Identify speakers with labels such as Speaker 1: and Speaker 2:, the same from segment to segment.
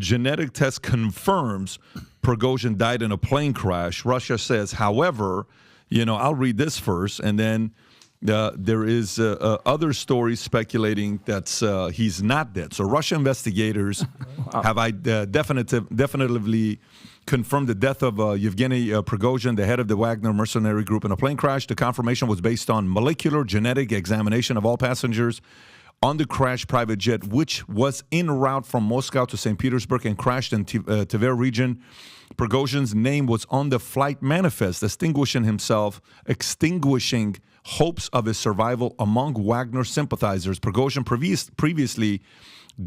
Speaker 1: genetic test confirms Prigozhin died in a plane crash. Russia says, however, I'll read this first, and then there is other stories speculating that he's not dead. So Russian investigators have definitively confirmed the death of Yevgeny Prigozhin, the head of the Wagner mercenary group, in a plane crash. The confirmation was based on molecular genetic examination of all passengers on the crashed private jet, which was en route from Moscow to St. Petersburg and crashed in Tver region. Prigozhin's name was on the flight manifest, extinguishing hopes of his survival among Wagner sympathizers. Prigozhin previously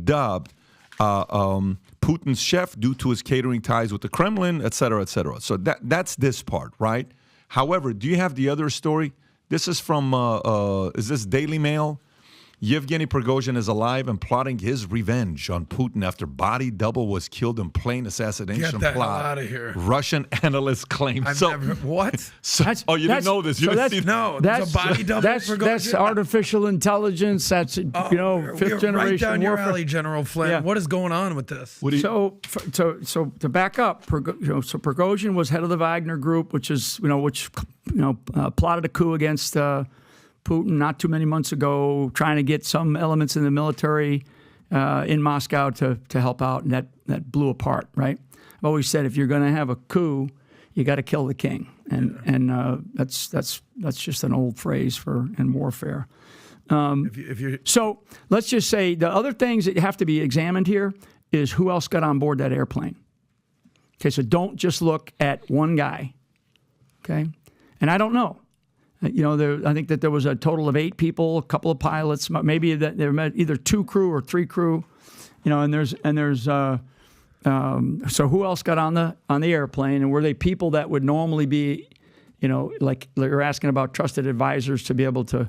Speaker 1: dubbed Putin's chef due to his catering ties with the Kremlin, et cetera, et cetera. So that's this part, right? However, do you have the other story? This is from, is this Daily Mail? Yevgeny Prigozhin is alive and plotting his revenge on Putin after body double was killed in plane assassination
Speaker 2: Get the
Speaker 1: plot.
Speaker 2: hell out of here.
Speaker 1: Russian analysts claim.
Speaker 2: What?
Speaker 1: You didn't know this. You didn't see
Speaker 2: No,
Speaker 3: That's
Speaker 2: there's a body double.
Speaker 3: that's artificial intelligence. That's fifth generation
Speaker 2: right down your
Speaker 3: warfare.
Speaker 2: alley, General Flynn.
Speaker 3: Yeah.
Speaker 2: What is going on with this?
Speaker 3: So to back up, so Prigozhin was head of the Wagner Group, which plotted a coup against Putin not too many months ago, trying to get some elements in the military in Moscow to help out, and that blew apart. Right? I've always said if you're going to have a coup, you got to kill the king, and that's just an old phrase in warfare. So let's just say the other things that have to be examined here is who else got on board that airplane. Okay, so don't just look at one guy. Okay, and I don't know. I think that there was a total of 8 people, a couple of pilots, maybe that there were either 2 crew or 3 crew. And there's so who else got on the airplane, and were they people that would normally be, like you're asking about trusted advisors to be able to.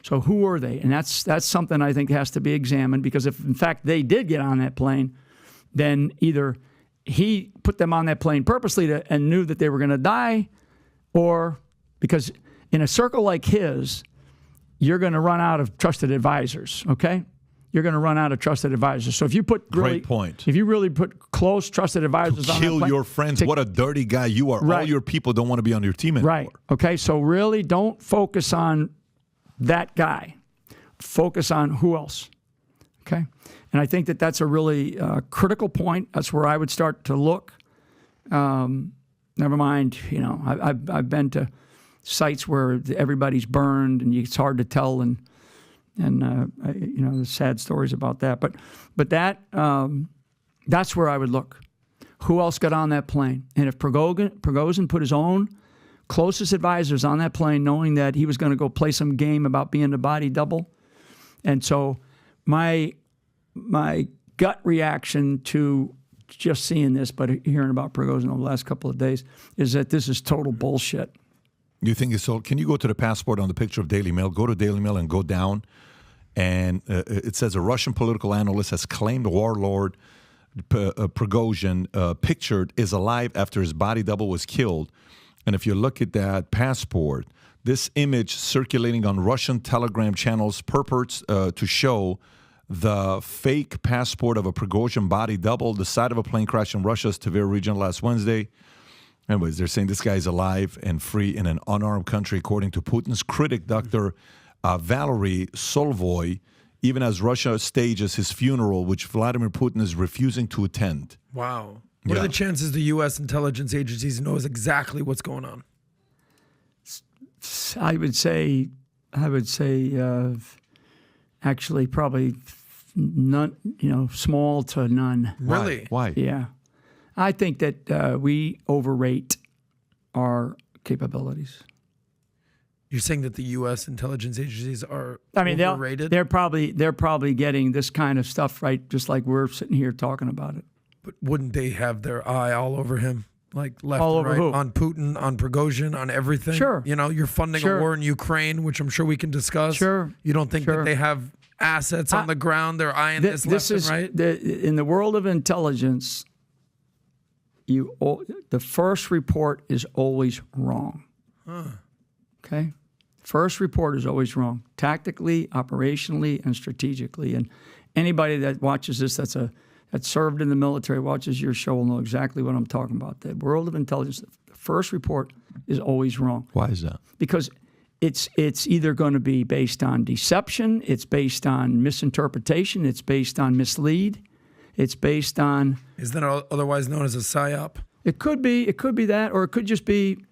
Speaker 3: So who were they? And that's something I think has to be examined, because if in fact they did get on that plane, then either he put them on that plane purposely and knew that they were going to die, or because in a circle like his, you're going to run out of trusted advisors, okay? You're going to run out of trusted advisors. So if you put
Speaker 1: Great point.
Speaker 3: If you really put close trusted advisors on that plane,
Speaker 1: kill your friends, what a dirty guy you are.
Speaker 3: Right.
Speaker 1: All your people don't want to be on your team anymore.
Speaker 3: Right. Okay, so really don't focus on that guy. Focus on who else, okay? And I think that that's a really critical point. That's where I would start to look. Never mind, I've been to sites where everybody's burned and it's hard to tell, and there's sad stories about that. But that's where I would look. Who else got on that plane? And if Prigozhin put his own closest advisors on that plane, knowing that he was going to go play some game about being the body double, and so my gut reaction to just seeing this, but hearing about Prigozhin over the last couple of days, is that this is total bullshit.
Speaker 1: You think it's so? Can you go to the passport on the picture of Daily Mail? Go to Daily Mail and go down. And it says a Russian political analyst has claimed warlord Prigozhin, pictured, is alive after his body double was killed. And if you look at that passport, this image circulating on Russian Telegram channels purports to show the fake passport of a Prigozhin body double, the site of a plane crash in Russia's Tver region last Wednesday. Anyways, they're saying this guy is alive and free in an unarmed country, according to Putin's critic, Dr. Valery Solvoy, even as Russia stages his funeral, which Vladimir Putin is refusing to attend.
Speaker 2: Wow. What are the chances the U.S. intelligence agencies knows exactly what's going on?
Speaker 3: I would say, actually probably none. Small to none.
Speaker 2: Really?
Speaker 1: Why?
Speaker 3: Yeah. I think that we overrate our capabilities.
Speaker 2: You're saying that the U.S. intelligence agencies are overrated?
Speaker 3: They're probably getting this kind of stuff right, just like we're sitting here talking about it.
Speaker 2: But wouldn't they have their eye all over him, like left
Speaker 3: all
Speaker 2: and
Speaker 3: over
Speaker 2: right,
Speaker 3: who?
Speaker 2: on Putin, on Prigozhin, on everything?
Speaker 3: Sure.
Speaker 2: You're funding a war in Ukraine, which I'm sure we can discuss.
Speaker 3: Sure.
Speaker 2: You don't think that they have assets on the ground? They're eyeing this left and right?
Speaker 3: In the world of intelligence, the first report is always wrong. Okay? First report is always wrong, tactically, operationally, and strategically. And anybody that watches this that's that served in the military, watches your show, will know exactly what I'm talking about. The world of intelligence, the first report is always wrong.
Speaker 1: Why is that?
Speaker 3: Because it's either going to be based on deception, it's based on misinterpretation, it's based on mislead, it's based on...
Speaker 2: Is that otherwise known as a psyop?
Speaker 3: It could be that, or it could just be,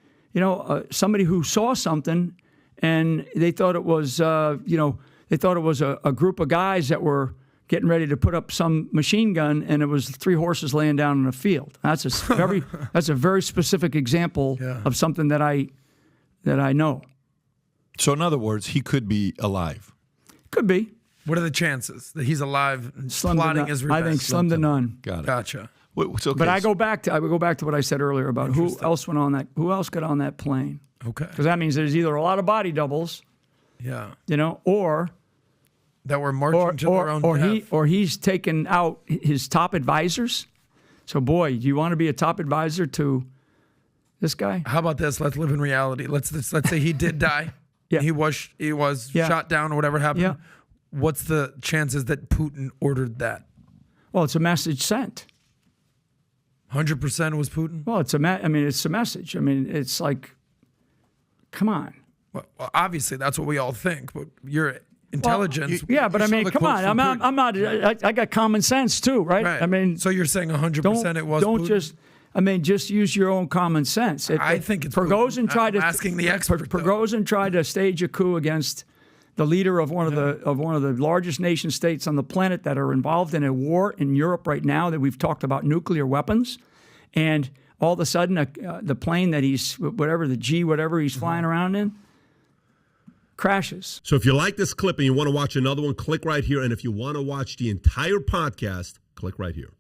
Speaker 3: somebody who saw something and they thought it was, they thought it was a group of guys that were getting ready to put up some machine gun, and it was 3 horses laying down in a field. That's a very specific example of something that I know.
Speaker 1: So in other words, he could be alive.
Speaker 3: Could be.
Speaker 2: What are the chances that he's alive and
Speaker 3: Slim to
Speaker 2: plotting
Speaker 3: none.
Speaker 2: his
Speaker 3: I
Speaker 2: revenge?
Speaker 3: think slim to none.
Speaker 1: Got it.
Speaker 2: Gotcha.
Speaker 1: Wait, so, okay,
Speaker 3: But I would go back to what I said earlier about who else went on that. Who else got on that plane?
Speaker 2: Okay.
Speaker 3: Because that means there's either a lot of body doubles,
Speaker 2: Yeah.
Speaker 3: or
Speaker 2: That were marching to their own death.
Speaker 3: he's taken out his top advisors. So, boy, do you want to be a top advisor to this guy?
Speaker 2: How about this? Let's live in reality. Let's say he did die.
Speaker 3: Yeah.
Speaker 2: He was shot down or whatever happened.
Speaker 3: Yeah.
Speaker 2: What's the chances that Putin ordered that?
Speaker 3: Well, it's a message sent.
Speaker 2: 100% was Putin?
Speaker 3: Well, it's a message. I mean, it's like, come on.
Speaker 2: Well, obviously, that's what we all think, but your intelligence...
Speaker 3: Yeah, but
Speaker 1: you
Speaker 3: I
Speaker 1: saw
Speaker 3: mean,
Speaker 1: the
Speaker 3: come
Speaker 1: quote
Speaker 3: on.
Speaker 1: from
Speaker 3: I'm not. I got common sense too, right?
Speaker 2: Right.
Speaker 3: I mean,
Speaker 2: so you're saying 100% it was
Speaker 3: don't
Speaker 2: Putin?
Speaker 3: just use your own common sense.
Speaker 2: I think it's
Speaker 3: Prigozhin
Speaker 2: Putin.
Speaker 3: tried
Speaker 2: I'm
Speaker 3: to
Speaker 2: asking the expert, though.
Speaker 3: Prigozhin tried to stage a coup against the leader of one of the largest nation states on the planet that are involved in a war in Europe right now. That we've talked about nuclear weapons, and all of a sudden the plane that he's he's flying around in crashes.
Speaker 4: So if you like this clip and you want to watch another one, click right here. And if you want to watch the entire podcast, click right here.